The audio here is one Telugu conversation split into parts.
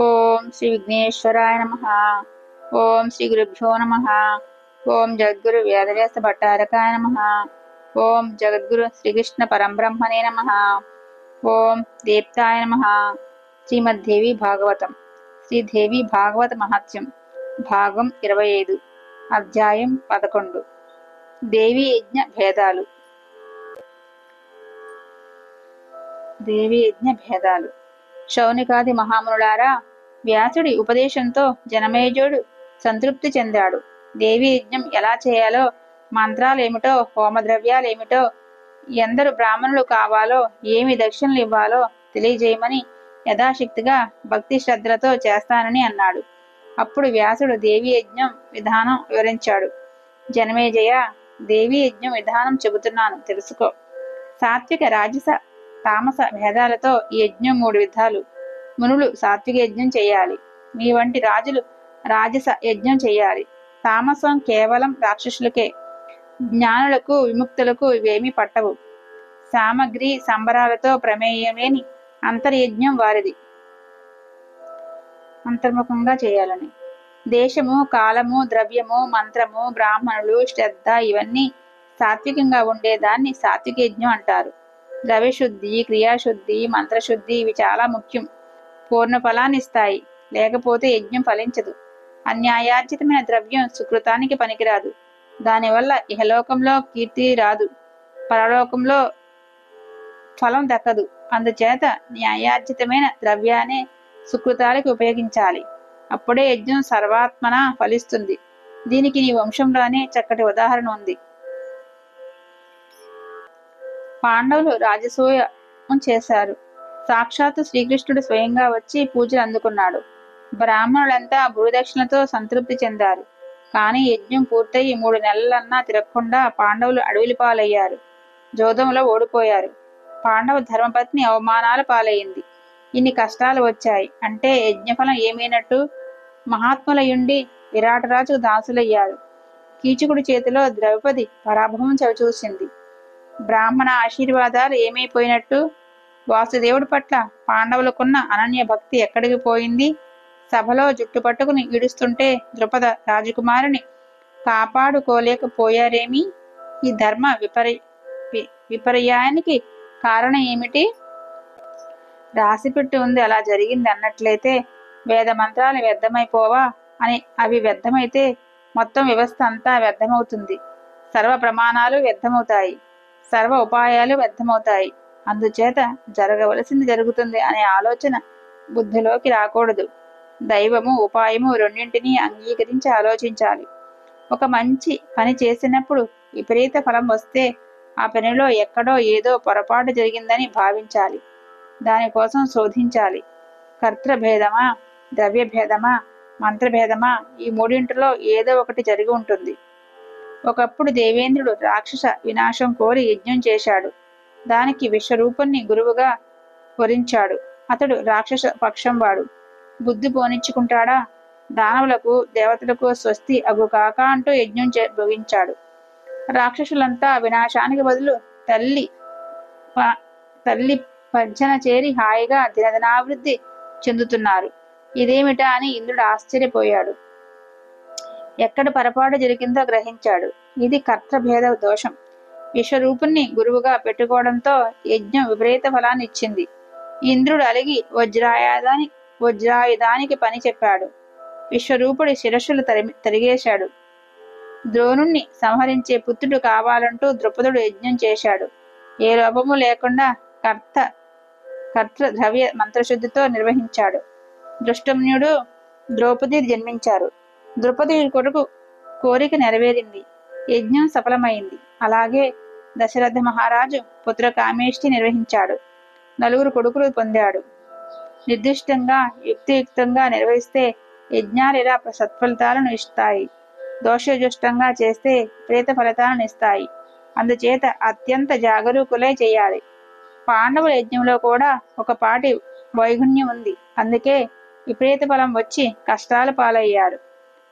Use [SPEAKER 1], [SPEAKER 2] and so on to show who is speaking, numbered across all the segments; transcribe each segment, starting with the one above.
[SPEAKER 1] ఓం శ్రీ విఘ్నేశ్వరాయ నమః. ఓం శ్రీ గురుభ్యో నమః. ఓం జగద్గురు వేదవ్యాస భట్టారకాయ నమః. ఓం జగద్గురు శ్రీకృష్ణ పరంబ్రహ్మణే నమః. ఓం దీప్తాయ నమః. శ్రీమద్దేవి భాగవతం. శ్రీదేవి భాగవత మహత్యం భాగం 25, అధ్యాయం 11. దేవీ యజ్ఞ భేదాలు. శౌనికాది మహామునులారా, వ్యాసుడి ఉపదేశంతో జనమేజయుడు సంతృప్తి చెందాడు. దేవీ యజ్ఞం ఎలా చేయాలో, మంత్రాలేమిటో, హోమద్రవ్యాలేమిటో, ఎందరు బ్రాహ్మణులు కావాలో, ఏమి దక్షిణలు ఇవ్వాలో తెలియజేయమని యథాశక్తిగా భక్తి శ్రద్ధలతో చేస్తానని అన్నాడు. అప్పుడు వ్యాసుడు దేవీ యజ్ఞం విధానం వివరించాడు. జనమేజయ, దేవీ యజ్ఞం విధానం చెబుతున్నాను, తెలుసుకో. సాత్విక, రాజస, తామస భేదాలతో ఈ యజ్ఞం 3 విధాలు. మునులు సాత్విక యజ్ఞం చేయాలి. మీ వంటి రాజులు రాజస యజ్ఞం చేయాలి. తామసం కేవలం రాక్షసులకే. జ్ఞానులకు, విముక్తులకు ఇవేమీ పట్టవు. సామగ్రి సంబరాలతో ప్రమేయం లేని అంతర్యజ్ఞం వారిది. అంతర్ముఖంగా చేయాలని. దేశము, కాలము, ద్రవ్యము, మంత్రము, బ్రాహ్మణులు, శ్రద్ధ ఇవన్నీ సాత్వికంగా ఉండేదాన్ని సాత్విక యజ్ఞం అంటారు. ద్రవ్యశుద్ధి, క్రియాశుద్ధి, మంత్రశుద్ధి ఇవి చాలా ముఖ్యం. పూర్ణ ఫలాన్ని ఇస్తాయి. లేకపోతే యజ్ఞం ఫలించదు. అన్యాయార్జితమైన ద్రవ్యం సుకృతానికి పనికిరాదు. దానివల్ల ఇహలోకంలో కీర్తి రాదు, పరలోకంలో ఫలం దక్కదు. అందుచేత న్యాయార్జితమైన ద్రవ్యాన్ని సుకృతాలకి ఉపయోగించాలి. అప్పుడే యజ్ఞం సర్వాత్మన ఫలిస్తుంది. దీనికి నీ వంశంలోనే చక్కటి ఉదాహరణ ఉంది. పాండవులు రాజసూయం చేశారు. సాక్షాత్తు శ్రీకృష్ణుడు స్వయంగా వచ్చి పూజలు అందుకున్నాడు. బ్రాహ్మణులంతా గురుదక్షిణతో సంతృప్తి చెందారు. కానీ యజ్ఞం పూర్తయి 3 నెలలన్నా తిరగకుండా పాండవులు అడవిలి పాలయ్యారు. జోదంలో ఓడిపోయారు. పాండవ ధర్మపత్ని అవమానాల పాలయ్యింది. ఇన్ని కష్టాలు వచ్చాయి అంటే యజ్ఞఫలం ఏమైనట్టు? మహాత్ములయుండి విరాటరాజుకు దాసులయ్యారు. కీచకుడి చేతిలో ద్రౌపది పరాభవం చవిచూసింది. బ్రాహ్మణ ఆశీర్వాదాలు ఏమైపోయినట్టు? వాసుదేవుడి పట్ల పాండవులకున్న అనన్య భక్తి ఎక్కడికి పోయింది? సభలో జుట్టు పట్టుకుని ఈడుస్తుంటే ద్రుపద రాజకుమారిని కాపాడుకోలేకపోయారేమి? ఈ ధర్మ విపర్యానికి కారణం ఏమిటి? రాసిపెట్టి ఉంది అలా జరిగింది అన్నట్లయితే వేద మంత్రాలు వ్యర్థమైపోవా అని? అవి వ్యర్థమైతే మొత్తం వ్యవస్థ అంతా వ్యర్థమవుతుంది. సర్వ ప్రమాణాలు వ్యర్థమవుతాయి. సర్వ ఉపాయాలు వ్యర్థమవుతాయి. అందుచేత జరగవలసింది జరుగుతుంది అనే ఆలోచన బుద్ధిలోకి రాకూడదు. దైవము, ఉపాయము రెండింటినీ అంగీకరించి ఆలోచించాలి. ఒక మంచి పని చేసినప్పుడు విపరీత ఫలం వస్తే ఆ పనిలో ఎక్కడో ఏదో పొరపాటు జరిగిందని భావించాలి. దానికోసం శోధించాలి. కర్తృభేదమా, ద్రవ్యభేదమా, మంత్రభేదమా, ఈ 3 ఏదో ఒకటి జరిగి ఉంటుంది. ఒకప్పుడు దేవేంద్రుడు రాక్షస వినాశం కోరి యజ్ఞం చేశాడు. దానికి విశ్వరూపుణ్ణి గురువుగా వరించాడు. అతడు రాక్షస పక్షం వాడు. బుద్ధి పోనిచ్చుకుంటాడా? దానవులకు, దేవతలకు స్వస్తి అగు కాక అంటూ యజ్ఞం భోగించాడు. రాక్షసులంతా వినాశానికి బదులు తల్లి పంచన చేరి హాయిగా దినదినాభివృద్ధి చెందుతున్నారు. ఇదేమిటా అని ఇంద్రుడు ఆశ్చర్యపోయాడు. ఎక్కడ పొరపాటు జరిగిందో గ్రహించాడు. ఇది కర్తభేద దోషం. విశ్వరూపుణ్ణి గురువుగా పెట్టుకోవడంతో యజ్ఞం విపరీత ఫలాన్ని ఇచ్చింది. ఇంద్రుడు అలిగి వజ్రాయుధానికి పని చెప్పాడు. విశ్వరూపుడి శిరస్సులు తరిగేశాడు. ద్రోణుణ్ణి సంహరించే పుత్రుడు కావాలంటూ ద్రుపదుడు యజ్ఞం చేశాడు. ఏ లోపము లేకుండా కర్త ద్రవ్య మంత్రశుద్ధితో నిర్వహించాడు. దృష్టమ్యుడు, ద్రౌపది జన్మించారు. ద్రుపది కొరకు కోరిక నెరవేరింది. యజ్ఞం సఫలమైంది. అలాగే దశరథ మహారాజు పుత్ర కామేష్టి నిర్వహించాడు. 4 కొడుకులు పొందాడు. నిర్దిష్టంగా యుక్తియుక్తంగా నిర్వహిస్తే యజ్ఞాలు ఇలా సత్ఫలితాలను ఇస్తాయి. దోషజుష్టంగా చేస్తే ప్రేత ఫలితాలను ఇస్తాయి. అందుచేత అత్యంత జాగరూకులై చేయాలి. పాండవుల యజ్ఞంలో కూడా ఒకపాటి వైగుణ్యం ఉంది. అందుకే విపరీత ఫలం వచ్చి కష్టాల పాలయ్యారు.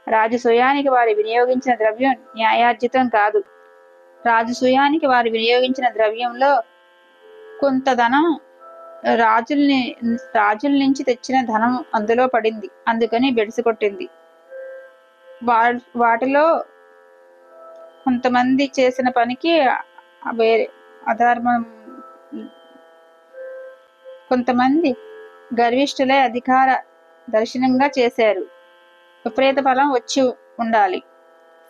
[SPEAKER 1] రాజసూయానికి వారు వినియోగించిన ద్రవ్యం న్యాయార్జితం కాదు. రాజసూయానికి వారు వినియోగించిన ద్రవ్యంలో కొంత ధనం రాజుల్ని రాజుల నుంచి తెచ్చిన ధనం అందులో పడింది, అందుకని బెడిసికొట్టింది. వాటిలో కొంతమంది చేసిన పనికి వేరే అధర్మం, కొంతమంది గర్విష్ఠులై అధికార దర్శనంగా చేశారు. విపరీత ఫలం వచ్చి ఉండాలి.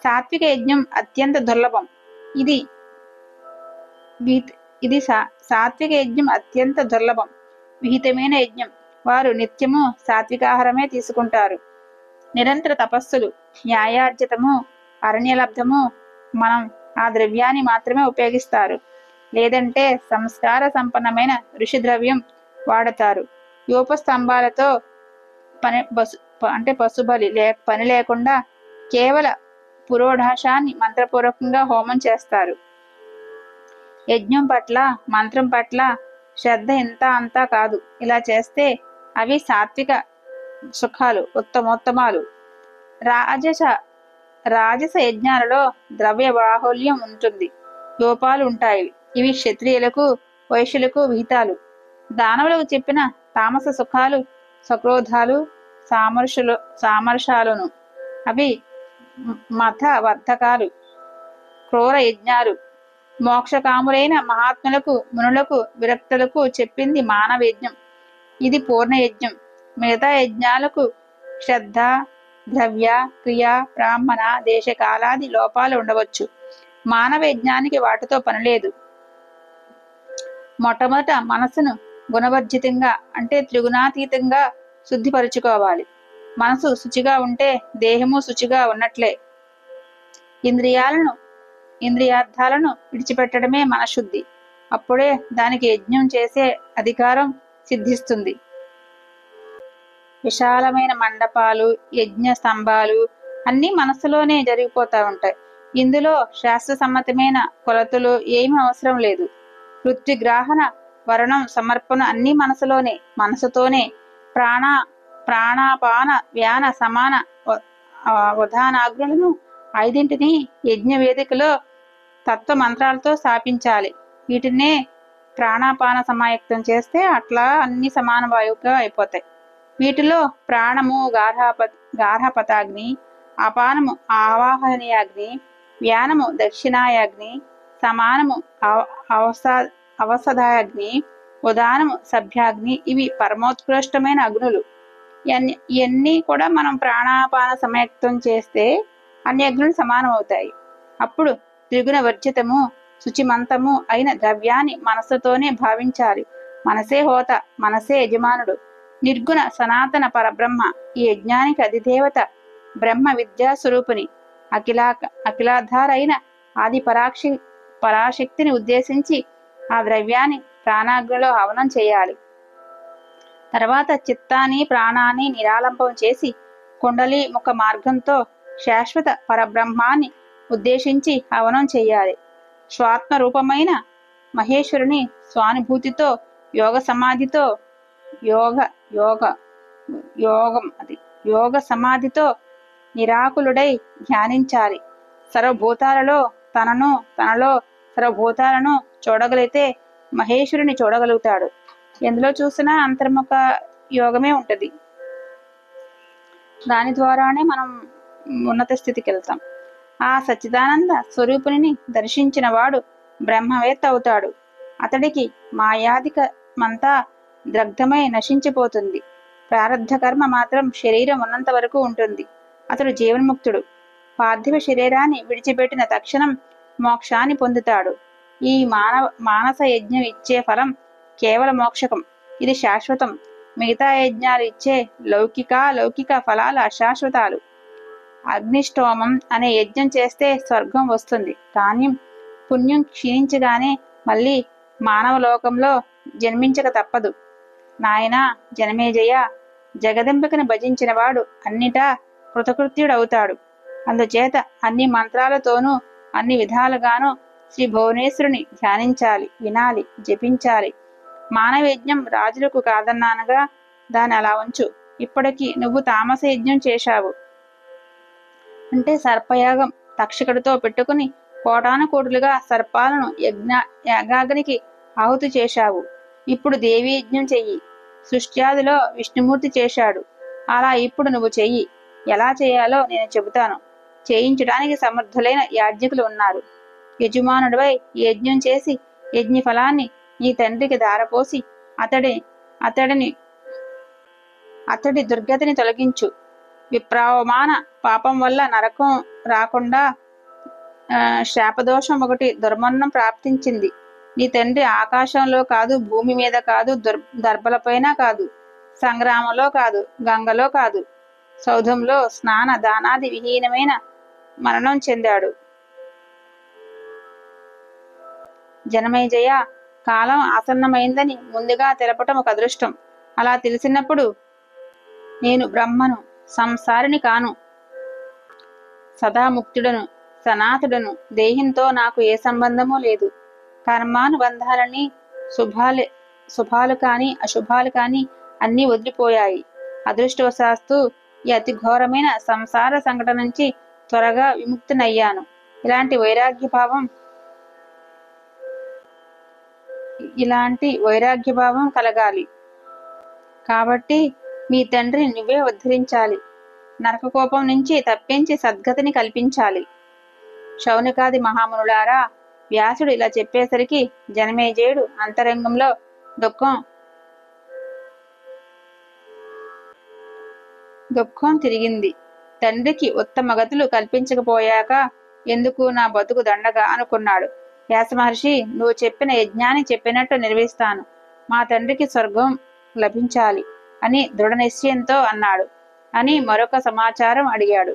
[SPEAKER 1] సాత్విక యజ్ఞం అత్యంత దుర్లభం. ఇది ఇది సాత్విక యజ్ఞం అత్యంత దుర్లభం, విహితమైన యజ్ఞం. వారు నిత్యము సాత్వికాహారమే తీసుకుంటారు. నిరంతర తపస్సులు, న్యాయార్జితము, అరణ్యలబ్ధము, మనం ఆ ద్రవ్యాన్ని మాత్రమే ఉపయోగిస్తారు. లేదంటే సంస్కార సంపన్నమైన ఋషి ద్రవ్యం వాడతారు. యూపస్తంభాలతో పశుబలి పని లేకుండా కేవల పురోఢాశాన్ని మంత్రపూర్వకంగా హోమం చేస్తారు. యజ్ఞం పట్ల, మంత్రం పట్ల శ్రద్ధ ఇంత అంతా కాదు. ఇలా చేస్తే అవి సాత్విక సుఖాలు, ఉత్తమోత్తమాలు. రాజస యజ్ఞాలలో ద్రవ్య బాహుల్యం ఉంటుంది, లోపాలు ఉంటాయి. ఇవి క్షత్రియులకు, వైశ్యులకు విహితాలు. దానవులకు చెప్పిన తామస సుఖాలు సక్రోధాలు, సామర్శాలును. అవి మత వర్ధకాలు, క్రూర యజ్ఞాలు. మోక్షకాములైన మహాత్ములకు, మునులకు, విరక్తులకు చెప్పింది మానవ యజ్ఞం. ఇది పూర్ణ యజ్ఞం. మిగతా యజ్ఞాలకు శ్రద్ధ, ద్రవ్య, క్రియ, బ్రాహ్మణ, దేశకాలాది లోపాలు ఉండవచ్చు. మానవ యజ్ఞానికి వాటితో పనిలేదు. మొట్టమొదట మనసును గుణవర్జితంగా, అంటే త్రిగుణాతీతంగా శుద్ధిపరుచుకోవాలి. మనసు శుచిగా ఉంటే దేహము శుచిగా ఉన్నట్లే. ఇంద్రియార్థాలను విడిచిపెట్టడమే మనశుద్ధి. అప్పుడే దానికి యజ్ఞం చేసే అధికారం సిద్ధిస్తుంది. విశాలమైన మండపాలు, యజ్ఞ స్తంభాలు అన్నీ మనసులోనే జరిగిపోతా ఉంటాయి. ఇందులో శాస్త్ర సమ్మతమైన కొలతలు ఏమీ అవసరం లేదు. ఋత్విగ్రాహన, వరుణం, సమర్పణ అన్నీ మనసుతోనే. ప్రాణాపాన వ్యాన సమాన ఉదానాగ్నులను 5 యజ్ఞ వేదికలో తత్వ మంత్రాలతో స్థాపించాలి. వీటినే ప్రాణాపాన సమాయుక్తం చేస్తే అట్లా అన్ని సమాన వాయువుగా అయిపోతాయి. వీటిలో ప్రాణము గార్హపతాగ్ని, అపానము ఆవాహనీయాగ్ని, వ్యానము దక్షిణాయాగ్ని, సమానము అవసదాయాగ్ని, ఉదానము సభ్యాగ్ని. ఇవి పరమోత్కృష్టమైన అగ్నులు. ఇవన్నీ కూడా మనం ప్రాణాపాన సమయుక్తం చేస్తే అన్ని అగ్నులు సమానం అవుతాయి. అప్పుడు త్రిగుణ వర్జితము, శుచిమంతము అయిన ద్రవ్యాన్ని మనసుతోనే భావించాలి. మనసే హోత, మనసే యజమానుడు. నిర్గుణ సనాతన పరబ్రహ్మ ఈ యజ్ఞానికి అధిదేవత. బ్రహ్మ విద్యా స్వరూపిణి, అఖిలాధార అయిన ఆది పరాశక్తిని ఉద్దేశించి ఆ ద్రవ్యాన్ని ప్రాణాగ్నిలో హవనం చేయాలి. తర్వాత చిత్తాన్ని, ప్రాణాన్ని నిరాలంబం చేసి కుండలి ముఖ మార్గంతో శాశ్వత పరబ్రహ్మాన్ని ఉద్దేశించి హవనం చేయాలి. స్వాత్మ రూపమైన మహేశ్వరుని స్వానుభూతితో, యోగ సమాధితో, యోగ సమాధితో నిరాకులుడై ధ్యానించాలి. సర్వభూతాలలో తనలో సర్వభూతాలను చూడగలిగితే మహేశ్వరుని చూడగలుగుతాడు. ఎందులో చూసినా అంతర్ముఖ యోగమే ఉంటది. దాని ద్వారానే మనం ఉన్నత స్థితికి వెళ్తాం. ఆ సచ్చిదానంద స్వరూపుని దర్శించిన వాడు బ్రహ్మవేత్త అవుతాడు. అతడికి మాయాధికమంతా దగ్ధమై నశించిపోతుంది. ప్రారబ్ధ కర్మ మాత్రం శరీరం ఉన్నంత వరకు ఉంటుంది. అతడు జీవన్ముక్తుడు. పార్థివ శరీరాన్ని విడిచిపెట్టిన తక్షణం మోక్షాన్ని పొందుతాడు. ఈ మానస యజ్ఞం ఇచ్చే ఫలం కేవల మోక్షకం. ఇది శాశ్వతం. మిగతా యజ్ఞాలు ఇచ్చే లౌకిక ఫలాలు అశాశ్వతాలు. అగ్నిష్టోమం అనే యజ్ఞం చేస్తే స్వర్గం వస్తుంది. కానీ పుణ్యం క్షీణించగానే మళ్ళీ మానవ లోకంలో జన్మించక తప్పదు. నాయనా జనమేజయ, జగదంబికను భజించిన వాడు అన్నిటా కృతకృత్యుడవుతాడు. అందుచేత అన్ని మంత్రాలతోనూ అన్ని విధాలుగాను శ్రీ భువనేశ్వరుని ధ్యానించాలి, వినాలి, జపించాలి. మానవ యజ్ఞం రాజులకు కాదన్నానుగా, దాని అలా ఉంచు. ఇప్పటికి నువ్వు తామస యజ్ఞం చేశావు అంటే సర్పయాగం తక్షకుడితో పెట్టుకుని కోటాను కోటులుగా సర్పాలను యాగాగ్నికి ఆహుతి చేశావు. ఇప్పుడు దేవీ యజ్ఞం చెయ్యి. సృష్ట్యాదిలో విష్ణుమూర్తి చేశాడు, అలా ఇప్పుడు నువ్వు చెయ్యి. ఎలా చేయాలో నేను చెబుతాను. చేయించడానికి సమర్థులైన యాజ్ఞికులు ఉన్నారు. యజమానుడివై యజ్ఞం చేసి యజ్ఞ ఫలాన్ని నీ తండ్రికి ధారపోసి అతడి దుర్గతిని తొలగించు. విప్రావమాన పాపం వల్ల నరకం రాకుండా శాపదోషం ఒకటి దుర్మరణం ప్రాప్తించింది. నీ తండ్రి ఆకాశంలో కాదు, భూమి మీద కాదు, దర్భలపైన కాదు, సంగ్రామంలో కాదు, గంగలో కాదు, సౌధంలో స్నాన దానాది విహీనమైన మరణం చెందాడు. జనమేజయ, కాలం ఆసన్నమైందని ముందుగా తెలపటం ఒక అదృష్టం. అలా తెలిసినప్పుడు నేను బ్రహ్మను, సంసారిని కాను, సదాముక్తుడను, సనాతుడను. దేహంతో నాకు ఏ సంబంధమూ లేదు. కర్మానుబంధాలని శుభాలు కాని అశుభాలు కాని అన్నీ వదిలిపోయాయి. అదృష్టవశాత్తు ఈ అతి ఘోరమైన సంసార సంకట నుంచి త్వరగా విముక్తినయ్యాను. ఇలాంటి వైరాగ్యభావం కలగాలి. కాబట్టి మీ తండ్రి నువ్వే ఉద్ధరించాలి. నరకకోపం నుంచి తప్పించి సద్గతిని కల్పించాలి. శౌనకాది మహామునులారా, వ్యాసుడు ఇలా చెప్పేసరికి జనమేజయుడు అంతరంగంలో దుఃఖం తిరిగింది. తండ్రికి ఉత్తమ గతులు కల్పించకపోయాక ఎందుకు నా బతుకు దండగా అనుకున్నాడు. వ్యాసమహర్షి, నువ్వు చెప్పిన యజ్ఞాన్ని చెప్పినట్టు నిర్వహిస్తాను. మా తండ్రికి స్వర్గం లభించాలి అని దృఢ నిశ్చయంతో అన్నాడు అని మరొక సమాచారం అడిగాడు.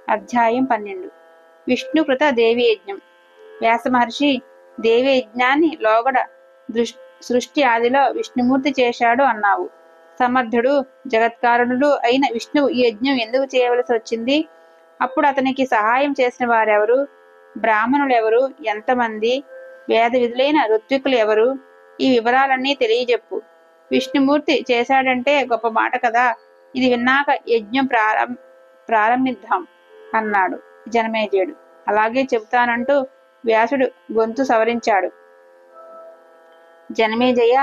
[SPEAKER 1] అధ్యాయం 12. విష్ణుకృత దేవి యజ్ఞం. వ్యాసమహర్షి, దేవి యజ్ఞాన్ని లోగడ సృష్టి ఆదిలో విష్ణుమూర్తి చేశాడు అన్నావు. సమర్థుడు జగత్కారణుడు అయిన విష్ణువు ఈ యజ్ఞం ఎందుకు చేయవలసి వచ్చింది? అప్పుడు అతనికి సహాయం చేసిన వారెవరు? బ్రాహ్మణులెవరు? ఎంతమంది? వేద విధులైన ఋత్వికులు ఎవరు? ఈ వివరాలన్నీ తెలియజెప్పు. విష్ణుమూర్తి చేశాడంటే గొప్ప మాట కదా. ఇది విన్నాక యజ్ఞం ప్రారంభిద్దాం అన్నాడు జనమేజయుడు. అలాగే చెబుతానంటూ వ్యాసుడు గొంతు సవరించాడు. జనమేజయ,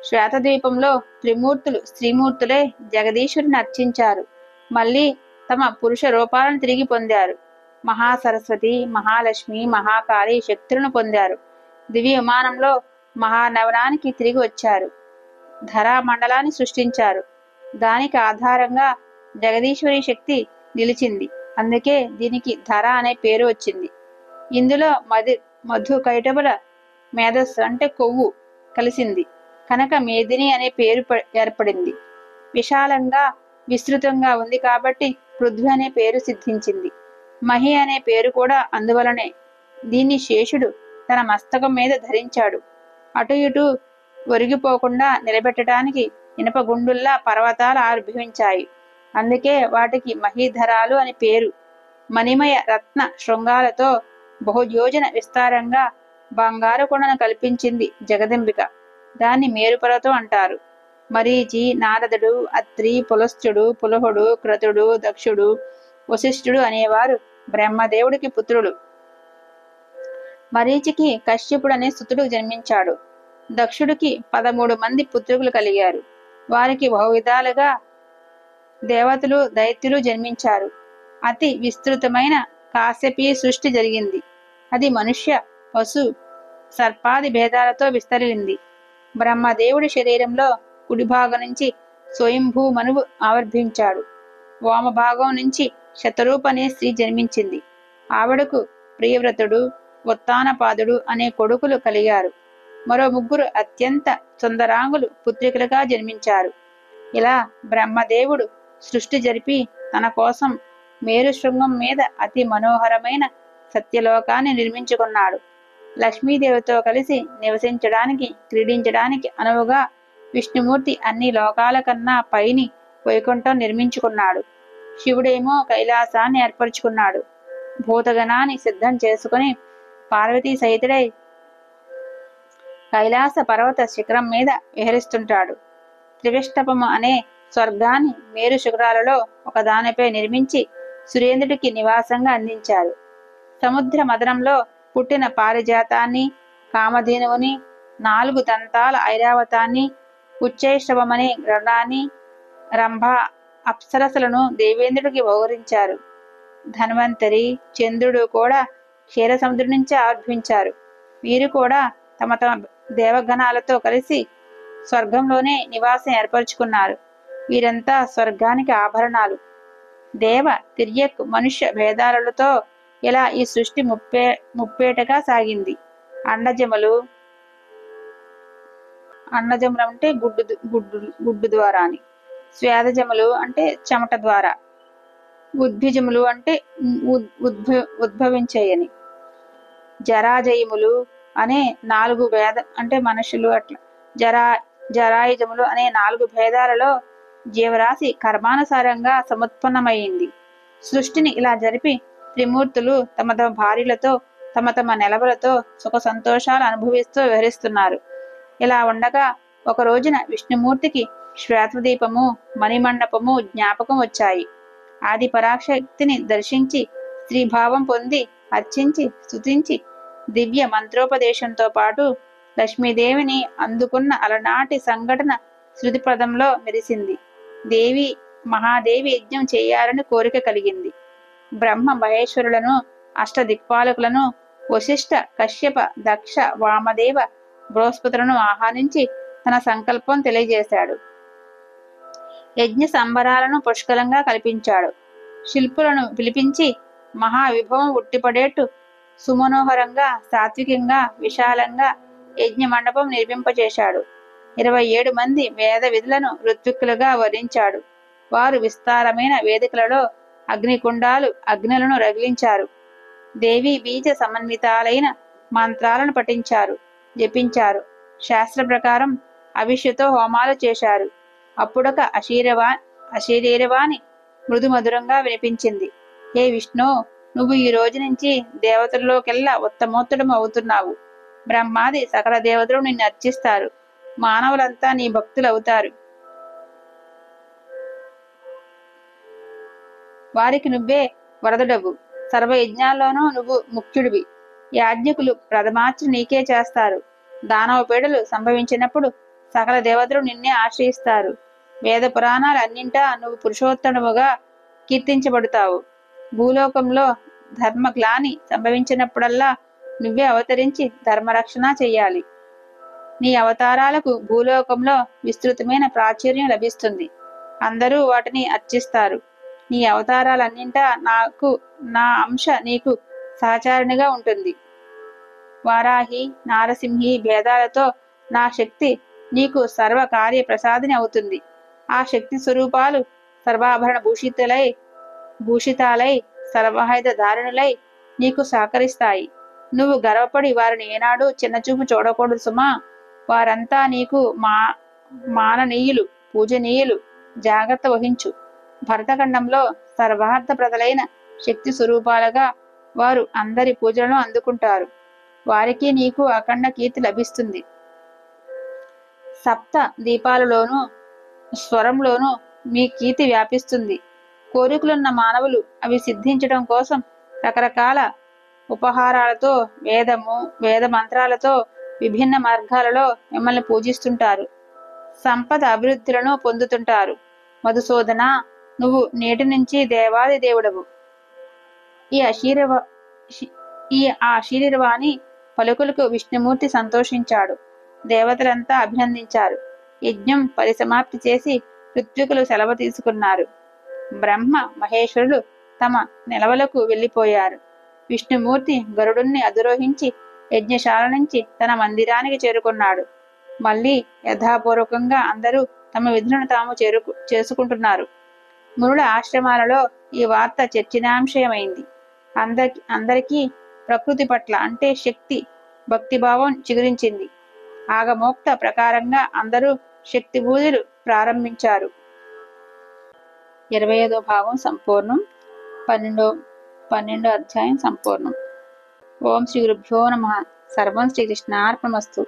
[SPEAKER 1] శ్వేతద్వీపంలో త్రిమూర్తులు స్త్రీమూర్తులే జగదీశ్వరుని అర్చించారు. మళ్ళీ తమ పురుష రూపాలను తిరిగి పొందారు. మహాసరస్వతి, మహాలక్ష్మి, మహాకాళి శక్తులను పొందారు. దివ్య విమానంలో మహానవనానికి తిరిగి వచ్చారు. ధరా మండలాన్ని సృష్టించారు. దానికి ఆధారంగా జగదీశ్వరి శక్తి నిలిచింది. అందుకే దీనికి ధర అనే పేరు వచ్చింది. ఇందులో మధు కైటబుల మేధస్సు అంటే కొవ్వు కలిసింది కనుక మేదిని అనే పేరు ఏర్పడింది. విశాలంగా విస్తృతంగా ఉంది కాబట్టి పృథ్వీ అనే పేరు సిద్ధించింది. మహి అనే పేరు కూడా అందువలనే. దీన్ని శేషుడు తన మస్తకం మీద ధరించాడు. అటు ఇటు ఒరిగిపోకుండా నిలబెట్టడానికి ఇనప గుండుల్లా పర్వతాలు ఆవిర్భవించాయి. అందుకే వాటికి మహీధరాలు అని పేరు. మణిమయ రత్న శృంగాలతో బహుయోజన విస్తారంగా బంగారు కొండను కల్పించింది జగదంబిక. దాన్ని మేరుపర్వతం అంటారు. మరీచి, నారదుడు, అత్రి, పులస్త్యుడు, పులహుడు, క్రతుడు, దక్షుడు, వశిష్ఠుడు అనేవారు బ్రహ్మదేవుడికి పుత్రులు. మరీచికి కశ్యపుడు అనే సుతుడు జన్మించాడు. దక్షుడికి 13 మంది పుత్రులు కలిగారు. వారికి బహువిధాలుగా దేవతలు, దైత్యులు జన్మించారు. అతి విస్తృతమైన కాశ్యపీ సృష్టి జరిగింది. అది మనుష్య, పశు, సర్పాది భేదాలతో విస్తరించింది. బ్రహ్మదేవుడి శరీరంలో కుడి భాగం నుంచి స్వయంభూ మనువు ఆవిర్భించాడు. వామభాగం నుంచి శతరూప అనే స్త్రీ జన్మించింది. ఆవిడకు ప్రియవ్రతుడు, ఉత్తానపాదుడు అనే కొడుకులు కలిగారు. మరో 3 అత్యంత సుందరాంగులు పుత్రికలుగా జన్మించారు. ఇలా బ్రహ్మదేవుడు సృష్టి జరిపి తన కోసం మేరు శృంగం మీద అతి మనోహరమైన సత్యలోకాన్ని నిర్మించుకున్నాడు. లక్ష్మీదేవితో కలిసి నివసించడానికి, క్రీడించడానికి అనువుగా విష్ణుమూర్తి అన్ని లోకాల కన్నా పైని వైకుంఠం నిర్మించుకున్నాడు. శివుడేమో కైలాసాన్ని ఏర్పరచుకున్నాడు. భూతగణాన్ని సిద్ధం చేసుకుని పార్వతీ సహితుడై కైలాస పర్వత శిఖరం మీద విహరిస్తుంటాడు. త్రివిష్టపము అనే స్వర్గాన్ని మేరు శిఖరాలలో ఒకదానిపై నిర్మించి సురేంద్రుడికి నివాసంగా అందించారు. సముద్ర మదనంలో పుట్టిన పారిజాతాన్ని, కామధేనువుని, 4 దంతాల ఐరావతాన్ని, ఉచ్చైశ్రవమనే గరుడాన్ని, రంభ అప్సరసలను దేవేంద్రుడికి బహుకరించారు. ధన్వంతరి, చంద్రుడు కూడా క్షీర సముద్రం నుంచే ఆవిర్భవించారు. వీరు కూడా తమ తమ దేవగణాలతో కలిసి స్వర్గంలోనే నివాసం ఏర్పరచుకున్నారు. వీరంతా స్వర్గానికి ఆభరణాలు. దేవ, తిర్యక్, మనుష్య భేదాలతో ఇలా ఈ సృష్టి ముప్పేటగా సాగింది. అండజములు అంటే గుడ్డు ద్వారా అని, స్వేదజములు అంటే చెమట ద్వారా, ఉద్భిజములు అంటే ఉద్భవించాయని, జరాజయములు అనే 4 భేద అంటే మనుషులు అట్లా, జరాయుజములు అనే 4 భేదాలలో జీవరాశి కర్మానుసారంగా సముత్పన్నమైంది. సృష్టిని ఇలా జరిపి త్రిమూర్తులు తమ తమ భార్యలతో తమ తమ నెలవులతో సుఖ సంతోషాలు అనుభవిస్తూ విహరిస్తున్నారు. ఇలా ఉండగా ఒక రోజున విష్ణుమూర్తికి శ్వేతదీపము, మణిమండపము జ్ఞాపకం వచ్చాయి. ఆది పరాశక్తిని దర్శించి స్త్రీభావం పొంది అర్చించి స్తుతించి దివ్య మంత్రోపదేశంతో పాటు లక్ష్మీదేవిని అందుకున్న అలనాటి సంఘటన శృతిపదంలో మెరిసింది. మహాదేవి యజ్ఞం చేయాలని కోరిక కలిగింది. బ్రహ్మ మహేశ్వరులను, అష్టదిక్పాలకులను, వశిష్ఠ, కశ్యప, దక్ష, వామదేవ, బృహస్పతులను ఆహ్వానించి తన సంకల్పం తెలియజేశాడు. యజ్ఞ సంబరాలను పుష్కలంగా కల్పించాడు. శిల్పులను పిలిపించి మహావిభవం ఉట్టిపడేట్టు సుమనోహరంగా, సాత్వికంగా, విశాలంగా యజ్ఞ మండపం నిర్మింపచేశాడు. 27 మంది వేద విధులను ఋత్విక్కులుగా వర్ణించాడు. వారు విస్తారమైన వేదికలలో అగ్నికుండాలు, అగ్నులను రగిలించారు. దేవి బీజ సమన్వితాలైన మంత్రాలను పఠించారు, జపించారు. శాస్త్ర ప్రకారం అవిష్యుతో హోమాలు చేశారు. అప్పుడొక అశరీరవాణి మృదు మధురంగా వినిపించింది. హే విష్ణు, నువ్వు ఈ రోజు నుంచి దేవతల్లోకెల్లా ఉత్తమోత్తడం అవుతున్నావు. బ్రహ్మాది సకల దేవతలు నిన్ను అర్చిస్తారు. మానవులంతా నీ భక్తులు అవుతారు. వారికి నువ్వే వరదుడవు. సర్వయజ్ఞాల్లోనూ నువ్వు ముఖ్యుడివి. యాజ్ఞికులు ప్రథమార్చన నీకే చేస్తారు. దానవ పీడలు సంభవించినప్పుడు సకల దేవతలు నిన్నే ఆశ్రయిస్తారు. వేద పురాణాలు అన్నింటా నువ్వు పురుషోత్తముగా కీర్తించబడతావు. భూలోకంలో ధర్మగ్లాని సంభవించినప్పుడల్లా నువ్వే అవతరించి ధర్మరక్షణ చెయ్యాలి. నీ అవతారాలకు భూలోకంలో విస్తృతమైన ప్రాచుర్యం లభిస్తుంది. అందరూ వాటిని అర్చిస్తారు. నీ అవతారాలన్నింటా నా అంశ నీకు సహచారిణిగా ఉంటుంది. వారాహి, నారసింహి భేదాలతో నా శక్తి నీకు సర్వ కార్య ప్రసాదిని అవుతుంది. ఆ శక్తి స్వరూపాలు సర్వాభరణ భూషితాలై సర్వాయుధ ధారణులై నీకు సహకరిస్తాయి. నువ్వు గర్వపడి వారిని ఏనాడు చిన్నచూపు చూడకూడదు సుమా. వారంతా నీకు మాననీయులు, పూజనీయులు. జాగ్రత్త వహించు. భరతఖండంలో సర్వార్థప్రదలైన శక్తి స్వరూపాలుగా వారు అందరి పూజలను అందుకుంటారు. వారికి నీకు అఖండ కీర్తి లభిస్తుంది. సప్త దీపాలలోనూ స్వరంలోనూ మీ కీర్తి వ్యాపిస్తుంది. కోరికలున్న మానవులు అవి సిద్ధించడం కోసం రకరకాల ఉపహారాలతో, వేద మంత్రాలతో విభిన్న మార్గాలలో మిమ్మల్ని పూజిస్తుంటారు. సంపద అభివృద్ధులను పొందుతుంటారు. మధుసూదన, నువ్వు నేటి నుంచి దేవాది దేవుడవు. ఈ ఆశీర్వాణి పలుకులకు విష్ణుమూర్తి సంతోషించాడు. దేవతలంతా అభినందించారు. యజ్ఞం పరిసమాప్తి చేసి ఋత్వికులు సెలవు తీసుకున్నారు. బ్రహ్మ మహేశ్వరులు తమ నెలవులకు వెళ్ళిపోయారు. విష్ణుమూర్తి గరుడుణ్ణి అధిరోహించి యజ్ఞశాల నుంచి తన మందిరానికి చేరుకున్నాడు. మళ్ళీ యథాపూర్వకంగా అందరూ తమ విధులను తాము చేసుకుంటున్నారు. మునుల ఆశ్రమాలలో ఈ వార్త చర్చనాంశయమైంది. అందరికీ ప్రకృతి పట్ల అంటే శక్తి భక్తిభావం చిగురించింది. ఆగమోక్త ప్రకారంగా అందరూ శక్తి పూజలు ప్రారంభించారు. 25వ భాగం సంపూర్ణం. 12వ అధ్యాయం సంపూర్ణం. ఓం శ్రీ గురుభ్యో నమః. సర్వం శ్రీకృష్ణార్పణమస్తు.